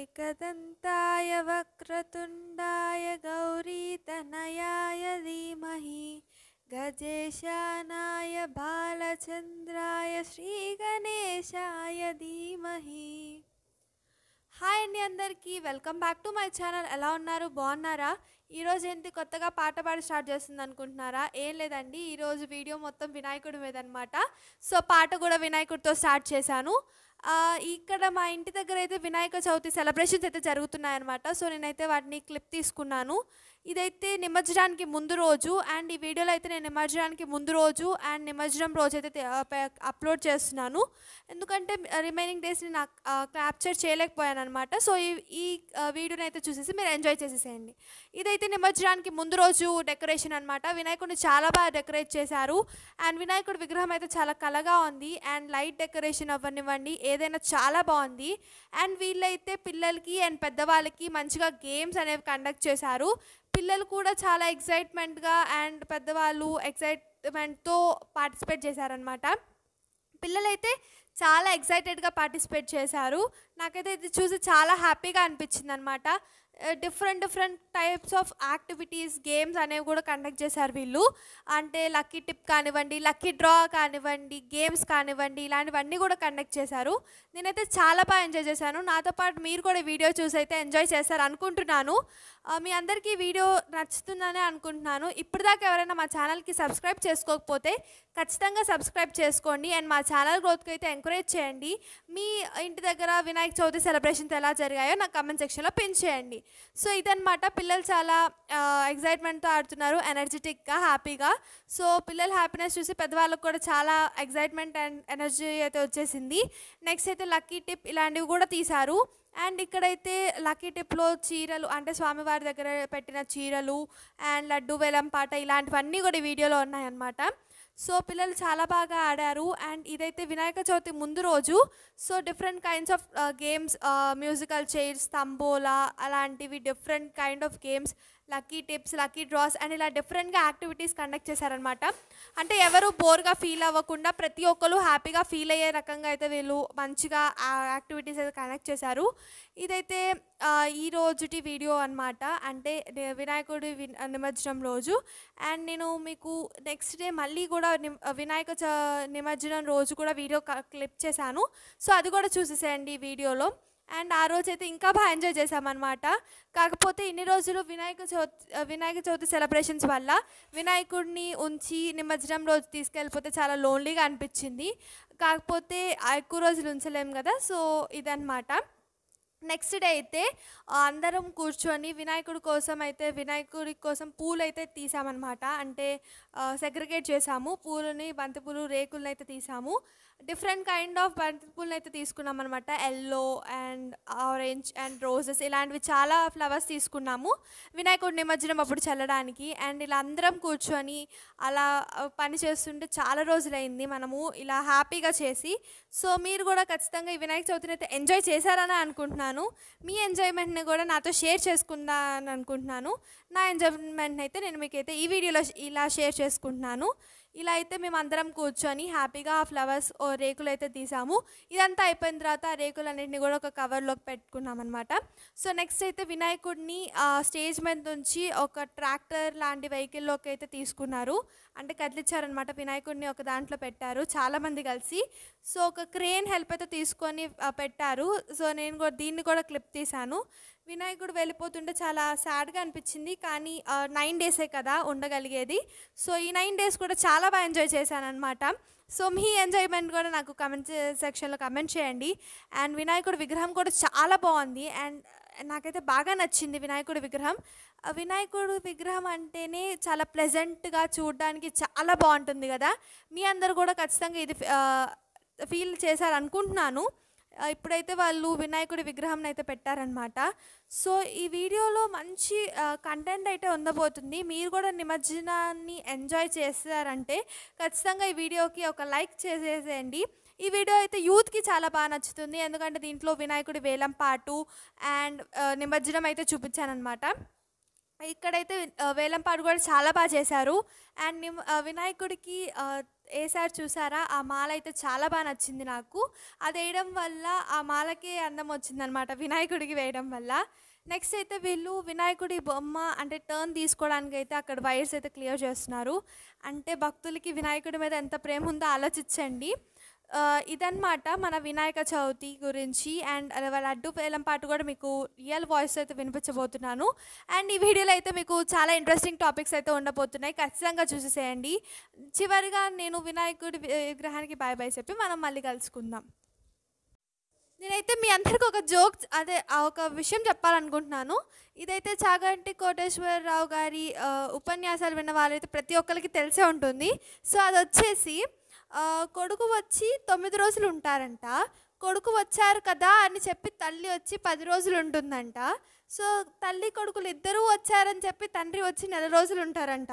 एकदन्ताय वक्रतुण्डाय गौरीतनयाय धीमहि गजेशानाय बालचन्द्राय श्रीगणेशाय धीमहि। హాయ్ అండి, అందరికీ welcome back to my channel. ఎలా ఉన్నారు? బాగున్నారా? ఈరోజు ఏంటి కొత్తగా పాట పాడి స్టార్ట్ చేస్తుంది అనుకుంటున్నారా? ఏం లేదండి, ఈరోజు వీడియో మొత్తం వినాయకుడి మీద అనమాట. సో పాట కూడా వినాయకుడితో స్టార్ట్ చేశాను. ఇక్కడ మా ఇంటి దగ్గర అయితే వినాయక చవితి సెలబ్రేషన్స్ అయితే జరుగుతున్నాయన్నమాట. సో నేనైతే వాటిని క్లిప్ తీసుకున్నాను. ఇదైతే నిమజ్జనానికి ముందు రోజు, అండ్ ఈ వీడియోలో అయితే నేను నిమజ్జనానికి ముందు రోజు అండ్ నిమజ్జనం రోజు అయితే అప్లోడ్ చేస్తున్నాను. ఎందుకంటే రిమైనింగ్ డేస్ని నాకు క్యాప్చర్ చేయలేకపోయాను అనమాట. సో ఈ వీడియోని అయితే చూసేసి మీరు ఎంజాయ్ చేసేసేయండి. ఇదైతే నిమజ్జనానికి ముందు రోజు డెకరేషన్ అనమాట. వినాయకుడిని చాలా బాగా డెకరేట్ చేశారు. అండ్ వినాయకుడి విగ్రహం అయితే చాలా కళగా ఉంది. అండ్ లైట్ డెకరేషన్ అవ్వనివ్వండి, ఏదైనా చాలా బాగుంది. అండ్ వీళ్ళైతే పిల్లలకి అండ్ పెద్దవాళ్ళకి మంచిగా గేమ్స్ అనేవి కండక్ట్ చేశారు. పిల్లలు కూడా చాలా ఎక్సైట్మెంట్గా అండ్ పెద్దవాళ్ళు ఎక్సైట్మెంట్తో పార్టిసిపేట్ చేశారనమాట. పిల్లలైతే చాలా ఎక్సైటెడ్గా పార్టిసిపేట్ చేశారు. నాకైతే ఇది చూసి చాలా హ్యాపీగా అనిపించింది అనమాట. Different types of activities, games అనేవి కూడా కండక్ట్ చేశారు వీళ్ళు. అంటే లక్కీ టిప్ కానివ్వండి, లక్కీ డ్రా కానివ్వండి, గేమ్స్ కానివ్వండి, ఇలాంటివన్నీ కూడా కండక్ట్ చేశారు. నేనైతే చాలా బాగా ఎంజాయ్ చేశాను. నాతో పాటు మీరు కూడా వీడియో చూసి అయితే ఎంజాయ్ చేశారు అనుకుంటున్నాను. మీ అందరికీ వీడియో నచ్చుతుందనే అనుకుంటున్నాను. ఇప్పటిదాకా ఎవరైనా మా ఛానల్కి సబ్స్క్రైబ్ చేసుకోకపోతే ఖచ్చితంగా సబ్స్క్రైబ్ చేసుకోండి. అండ్ మా ఛానల్ గ్రోత్కి అయితే ఎంకరేజ్ చేయండి. మీ ఇంటి దగ్గర వినాయక చవితి సెలబ్రేషన్స్ ఎలా జరిగాయో నాకు కామెంట్ సెక్షన్లో పిన్ చేయండి. సో ఇదన్నమాట, పిల్లలు చాలా ఎక్సైట్మెంట్తో ఆడుతున్నారు, ఎనర్జెటిక్గా, హ్యాపీగా. సో పిల్లల హ్యాపీనెస్ చూసి పెద్దవాళ్ళకు కూడా చాలా ఎక్సైట్మెంట్ అండ్ ఎనర్జీ అయితే వచ్చేసింది. నెక్స్ట్ అయితే లక్కీ టిప్ ఇలాంటివి కూడా తీశారు. అండ్ ఇక్కడైతే లక్కీ టిప్లో చీరలు, అంటే స్వామివారి దగ్గర పెట్టిన చీరలు అండ్ లడ్డు వేలం పాట, ఇలాంటివన్నీ కూడా వీడియోలో ఉన్నాయన్నమాట. సో పిల్లలు చాలా బాగా ఆడారు. అండ్ ఇదైతే వినాయక చవితి ముందు రోజు. So different kinds of games, musical chairs, tambola, అలాంటివి different kind of games, lucky tips, lucky draws and ఇలా డిఫరెంట్గా యాక్టివిటీస్ కండక్ట్ చేశారనమాట. అంటే ఎవరు బోర్గా ఫీల్ అవ్వకుండా ప్రతి ఒక్కరు హ్యాపీగా ఫీల్ అయ్యే రకంగా అయితే వీళ్ళు మంచిగా యాక్టివిటీస్ అయితే కండక్ట్ చేశారు. ఇదైతే ఈ రోజుటి వీడియో అనమాట, అంటే వినాయకుడి నిమజ్జనం రోజు. అండ్ నేను మీకు నెక్స్ట్ డే మళ్ళీ కూడా వినాయక నిమజ్జనం రోజు కూడా వీడియో క్లిప్ చేశాను. సో అది కూడా చూసేసేయండి ఈ వీడియోలో. అండ్ ఆ రోజైతే ఇంకా బాగా ఎంజాయ్ చేసామన్నమాట. కాకపోతే ఇన్ని రోజులు వినాయక చవితి సెలబ్రేషన్స్ వల్ల వినాయకుడిని ఉంచి నిమజ్జనం రోజు తీసుకెళ్ళిపోతే చాలా లోన్లీగా అనిపించింది. కాకపోతే ఎక్కువ రోజులు ఉంచలేము కదా, సో ఇదన్నమాట. నెక్స్ట్ డే అయితే అందరం కూర్చొని వినాయకుడి కోసం పూలు అయితే తీసామన్నమాట. అంటే సెగ్రిగేట్ చేసాము పూలని, బంతిపూలు, రేకులను అయితే తీసాము. డిఫరెంట్ కైండ్ ఆఫ్ బంతిపూలను అయితే తీసుకున్నాం అనమాట. Yellow and orange and roses, ఇలాంటివి చాలా ఫ్లవర్స్ తీసుకున్నాము వినాయకుడి నిమజ్జనం అప్పుడు చల్లడానికి. అండ్ ఇలా అందరం కూర్చొని అలా పని చేస్తుంటే చాలా రోజులైంది మనము ఇలా హ్యాపీగా చేసి. సో మీరు కూడా ఖచ్చితంగా ఈ వినాయక చవితిని అయితే ఎంజాయ్ చేశారని అనుకుంటున్నాను. మీ ఎంజాయ్మెంట్ని కూడా నాతో షేర్ చేసుకుందాని అనుకుంటున్నాను. నా ఎంజాయ్మెంట్ని అయితే నేను మీకైతే ఈ వీడియోలో ఇలా షేర్ చేసుకుంటున్నాను. ఇలా అయితే మేము అందరం కూర్చొని హ్యాపీగా ఆ ఫ్లవర్స్ రేకులు అయితే తీసాము. ఇదంతా అయిపోయిన తర్వాత ఆ రేకులన్నింటినీ కూడా ఒక కవర్లోకి పెట్టుకున్నాం అనమాట. సో నెక్స్ట్ అయితే వినాయకుడిని స్టేజ్ మీద నుంచి ఒక ట్రాక్టర్ లాంటి వెహికల్లోకి అయితే తీసుకున్నారు. అంటే కదిలిచ్చారనమాట. వినాయకుడిని ఒక దాంట్లో పెట్టారు చాలామంది కలిసి. సో ఒక క్రేన్ హెల్ప్ అయితే తీసుకొని పెట్టారు. సో నేను కూడా దీన్ని కూడా క్లిప్ తీశాను. వినాయకుడు వెళ్ళిపోతుంటే చాలా సాడ్గా అనిపించింది. కానీ 9 డేసే కదా ఉండగలిగేది. సో ఈ 9 డేస్ కూడా చాలా బాగా ఎంజాయ్ చేశాను అనమాట. సో మీ ఎంజాయ్మెంట్ కూడా నాకు కమెంట్ సెక్షన్లో కమెంట్ చేయండి. అండ్ వినాయకుడి విగ్రహం కూడా చాలా బాగుంది. అండ్ నాకైతే బాగా నచ్చింది వినాయకుడి విగ్రహం. వినాయకుడి విగ్రహం అంటేనే చాలా ప్లెజెంట్గా, చూడడానికి చాలా బాగుంటుంది కదా. మీ అందరు కూడా ఖచ్చితంగా ఇది ఫీల్ చేశారనుకుంటున్నాను. ఇప్పుడైతే వాళ్ళు వినాయకుడి విగ్రహం అయితే పెట్టారనమాట. సో ఈ వీడియోలో మంచి కంటెంట్ అయితే ఉండబోతుంది. మీరు కూడా నిమజ్జనాన్ని ఎంజాయ్ చేస్తారంటే ఖచ్చితంగా ఈ వీడియోకి ఒక లైక్ చేసేసేయండి. ఈ వీడియో అయితే యూత్కి చాలా బాగా నచ్చుతుంది. ఎందుకంటే దీంట్లో వినాయకుడి వేలం పాటు అండ్ నిమజ్జనం అయితే చూపించానమాట. ఇక్కడైతే వేలంపాట కూడా చాలా బాగా చేశారు. అండ్ వినాయకుడికి వేసారు చూసారా, ఆ మాల అయితే చాలా బాగా నచ్చింది నాకు. అది వేయడం వల్ల ఆ మాలకే అందం వచ్చిందనమాట, వినాయకుడికి వేయడం వల్ల. నెక్స్ట్ అయితే వీళ్ళు వినాయకుడి బొమ్మ అంటే టర్న్ తీసుకోవడానికి అయితే అక్కడ వైర్స్ అయితే క్లియర్ చేస్తున్నారు. అంటే భక్తులకి వినాయకుడి మీద ఎంత ప్రేమ ఉందో ఆలోచించండి. ఇదన్నమాట మన వినాయక చవితి గురించి. అండ్ లడ్డు వేలం పాటు కూడా మీకు రియల్ వాయిస్ అయితే వినిపించబోతున్నాను. అండ్ ఈ వీడియోలో అయితే మీకు చాలా ఇంట్రెస్టింగ్ టాపిక్స్ అయితే ఉండబోతున్నాయి, ఖచ్చితంగా చూసేసేయండి. చివరిగా నేను వినాయకుడి విగ్రహానికి బాయ్ బాయ్ చెప్పి మనం మళ్ళీ కలుసుకుందాం. నేనైతే మీ అందరికీ ఒక విషయం చెప్పాలనుకుంటున్నాను. ఇదైతే చాగంటి కోటేశ్వరరావు గారి ఉపన్యాసాలు విన్న వాళ్ళైతే ప్రతి ఒక్కరికి తెలిసే ఉంటుంది. సో అది వచ్చేసి కొడుకు వచ్చి 9 రోజులు ఉంటారంట. కొడుకు వచ్చారు కదా అని చెప్పి తల్లి వచ్చి 10 రోజులు ఉంటుందంట. సో తల్లి కొడుకులు ఇద్దరూ వచ్చారని చెప్పి తండ్రి వచ్చి 1 నెల రోజులు ఉంటారంట.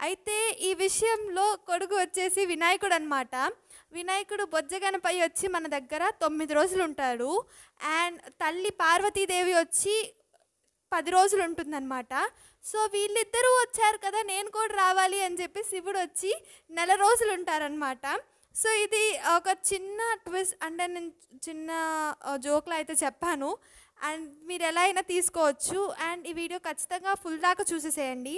అయితే ఈ విషయంలో కొడుకు వచ్చేసి వినాయకుడు అనమాట. వినాయకుడు బొజ్జగనపై వచ్చి మన దగ్గర 9 రోజులు ఉంటాడు. అండ్ తల్లి పార్వతీదేవి వచ్చి 10 రోజులు ఉంటుందన్నమాట. సో వీళ్ళిద్దరూ వచ్చారు కదా, నేను కూడా రావాలి అని చెప్పి శివుడు వచ్చి 1 నెల రోజులు ఉంటారనమాట. సో ఇది ఒక చిన్న ట్విస్ట్, అంటే నేను చిన్న జోక్లో అయితే చెప్పాను. అండ్ మీరు ఎలా అయినా తీసుకోవచ్చు. అండ్ ఈ వీడియో ఖచ్చితంగా ఫుల్ దాకా చూసేసేయండి.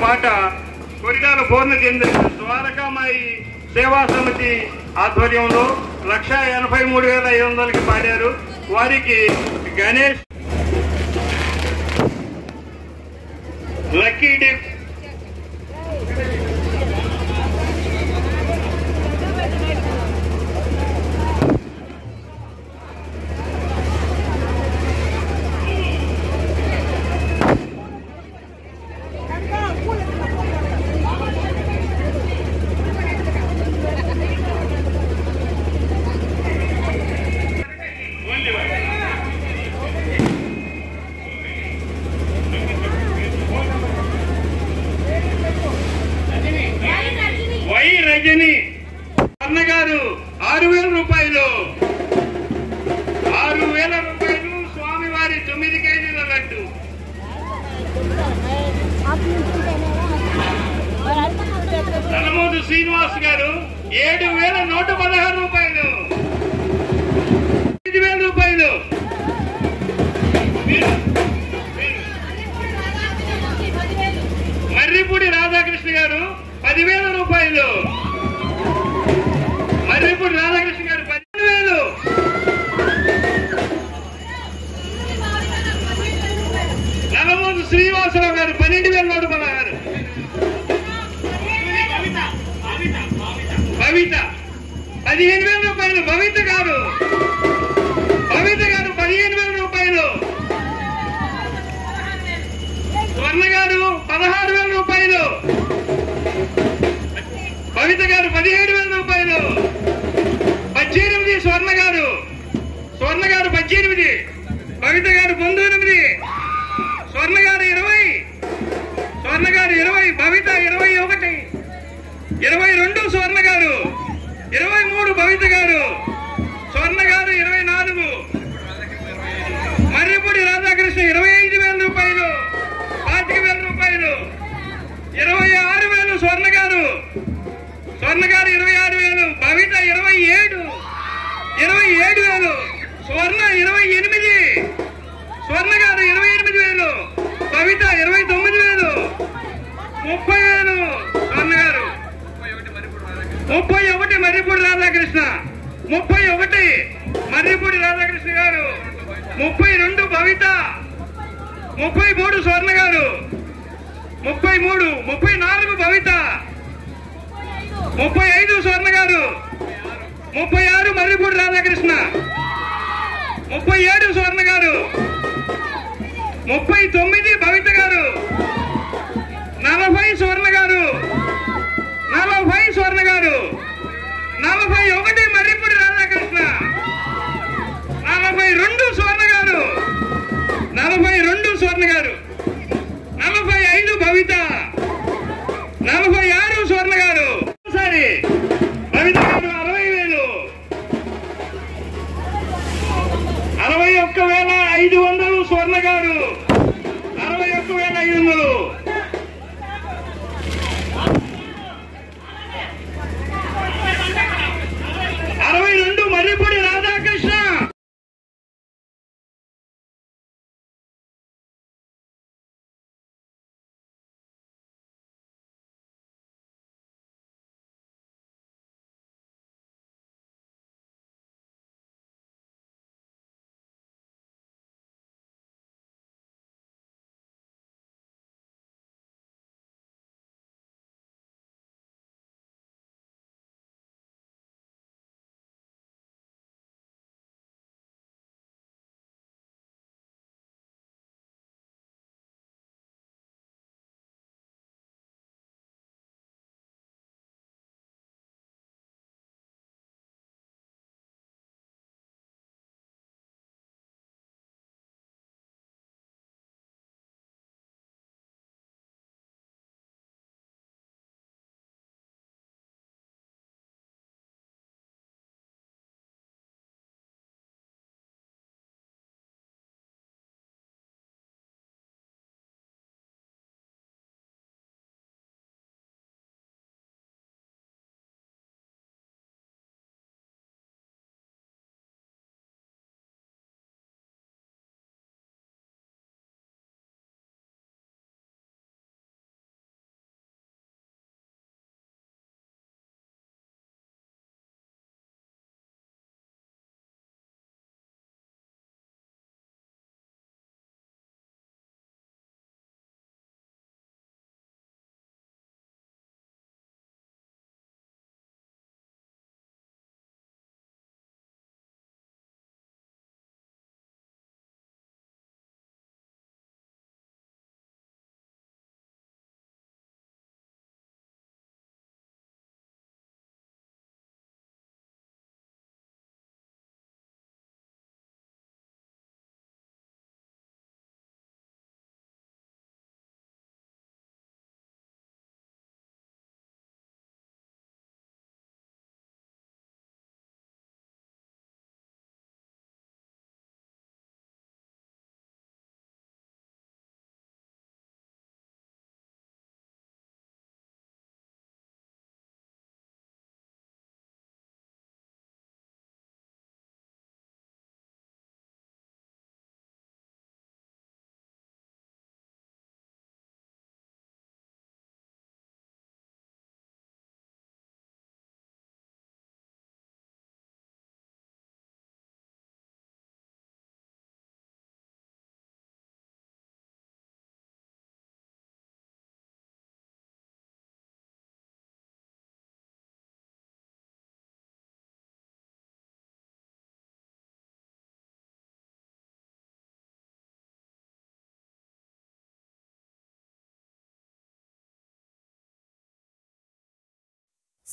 పాట కొరిగాల పూర్ణ చెందిన ద్వారకామాయి సేవా సమితి ఆధ్వర్యంలో 1,83,500కి పాడారు. వారికి గణేష్ లక్కీ డిప్ రజని స్వర్ణ గారు 6,000 రూపాయలు. 6,000 రూపాయలు స్వామివారి 9 కేజీల లడ్డు. నలమూదు శ్రీనివాస్ గారు 7,116 రూపాయలు. 5,000 రూపాయలు. మర్రిపూడి రాధాకృష్ణ గారు 10,000 రూపాయలు. మర్రిపూడి రాధాకృష్ణ గారు 12,000. నలమూదు శ్రీనివాసరావు గారు 12,116. భవిత 15,000 రూపాయలు. భవిత గారు 15,000 రూపాయలు. స్వర్ణ గారు 16,000 రూపాయలు. భవిత గారు 17,000 రూపాయలు. 18 స్వర్ణ గారు 18. భవిత గారు 19. స్వర్ణ గారు 20. భవిత 21. 22 స్వర్ణ గారు. 23 భవిత గారు. స్వర్ణ గారు 24. మర్రిపూడి రాధాకృష్ణ 25,000 రూపాయలు. 25,000 రూపాయలు. 26,000 స్వర్ణ గారు. 26,000. భవిత 27,000. స్వర్ణ 28. స్వర్ణ గారు 28,000. భవిత 29,000. 30,000 స్వర్ణ గారు. 31 మర్రిపూడి రాధాకృష్ణ. 31 మర్రిపూడి రాధాకృష్ణ గారు. 32 భవిత. 33 స్వర్ణ గారు. 34 భవిత. 35 స్వర్ణ గారు. 36 మర్రిపూడి రాధాకృష్ణ. 37 స్వర్ణ గారు. 39 భవిత గారు. 40 స్వర్ణ గారు. 40 స్వర్ణ గారు. 41 మర్రిపూడి రాధాకృష్ణ. 42 స్వర్ణ గారు. 42 స్వర్ణ గారు. 45 భవిత. 46 స్వర్ణ గారు. సరే భవిత గారు 60,000. 61,500 స్వర్ణ గారు. 61,500.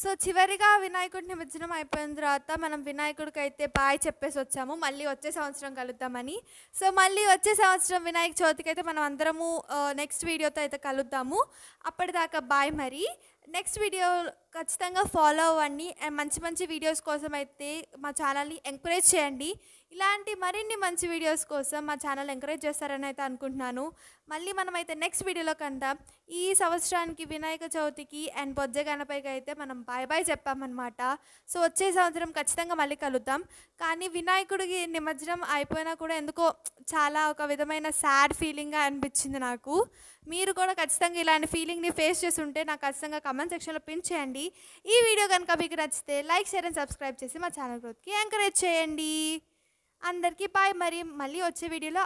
సో చివరిగా వినాయకుడి నిమజ్జనం అయిపోయిన తర్వాత మనం వినాయకుడికి అయితే బాయ్ చెప్పేసి వచ్చాము. మళ్ళీ వచ్చే సంవత్సరం కలుద్దామని. సో మళ్ళీ వచ్చే సంవత్సరం వినాయక చవితికి అయితే మనం అందరము నెక్స్ట్ వీడియోతో అయితే కలుద్దాము. అప్పటిదాకా బాయ్ మరి. నెక్స్ట్ వీడియో ఖచ్చితంగా ఫాలో అవ్వండి. అండ్ మంచి మంచి వీడియోస్ కోసం అయితే మా ఛానల్ని ఎంకరేజ్ చేయండి. ఇలాంటి మరిన్ని మంచి వీడియోస్ కోసం మా ఛానల్ ఎంకరేజ్ చేస్తారని అయితే అనుకుంటున్నాను. మళ్ళీ మనమైతే నెక్స్ట్ వీడియోలో కందాం. ఈ సంవత్సరానికి వినాయక చవితికి అండ్ బొజ్జ గణపతికి అయితే మనం బాయ్ బాయ్ చెప్పామన్నమాట. సో వచ్చే సంవత్సరం ఖచ్చితంగా మళ్ళీ కలుద్దాం. కానీ వినాయకుడికి నిమజ్జనం అయిపోయినా కూడా ఎందుకో చాలా ఒక విధమైన సాడ్ ఫీలింగ్గా అనిపించింది నాకు. మీరు కూడా ఖచ్చితంగా ఇలాంటి ఫీలింగ్ని ఫేస్ చేసి ఉంటే నాకు ఖచ్చితంగా కమెంట్ సెక్షన్లో పిన్ చేయండి. ఈ వీడియో కనుక మీకు నచ్చితే లైక్, షేర్ అండ్ సబ్స్క్రైబ్ చేసి మా ఛానల్ గ్రోత్కి ఎంకరేజ్ చేయండి. అందరికీ బాయ్ మరి. మళ్ళీ వచ్చే వీడియోలో